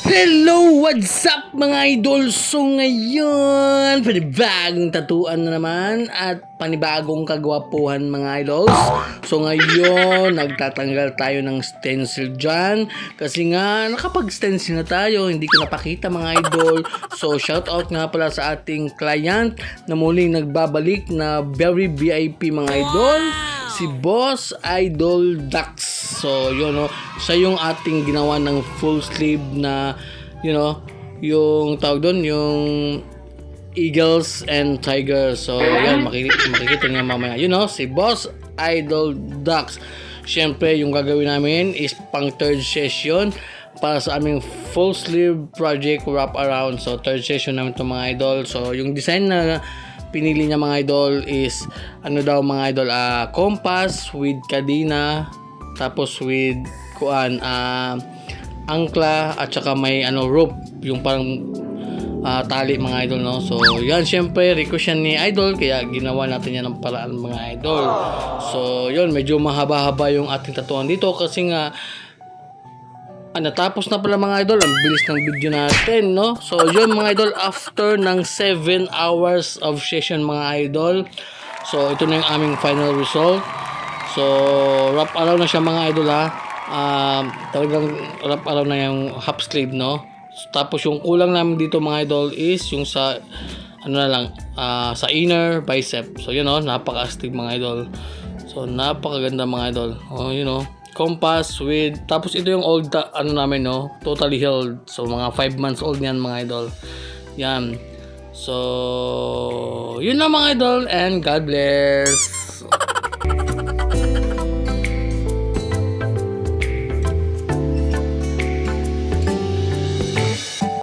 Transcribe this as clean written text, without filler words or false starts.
Hello! What's up mga idol? So ngayon, panibagong tatuan na naman at panibagong kagwapuhan mga idols. So ngayon, nagtatanggal tayo ng stencil dyan kasi nga nakapag-stencil na tayo, hindi ko napakita mga idol. So shout out nga pala sa ating client na muling nagbabalik na very VIP mga idol, si Boss Idol Dax. So yun, no, siya yung ating ginawa ng full sleeve na yung tawag doon, yung Eagles and Tigers. So yan, makikita niya mamaya, si Boss Idol Dax. Syempre yung gagawin namin is pang third session para sa aming full sleeve project wrap around. So third session namin to mga idol. So yung design na pinili niya mga idol is mga idol, compass with kadena, tapos with angkla at saka may rope, yung parang tali mga idol, no. So yan, syempre request yan ni idol kaya ginawa natin yan ng paraan mga idol. So yun, medyo mahaba-haba yung ating tatuan dito kasi nga natapos na pala mga idol, ang bilis ng video natin, no. So yun mga idol, after ng 7 hours of session mga idol, so ito na yung aming final result. So wrap around na siya mga idol, talagang wrap around na yung half sleeve, no. So, tapos yung kulang namin dito mga idol is yung sa sa inner bicep. So yun, napaka-astig mga idol. So napakaganda mga idol. Compass with, tapos ito yung old namin, totally healed. So mga 5 months old yan mga idol. Yan. So yun na mga idol, and God bless.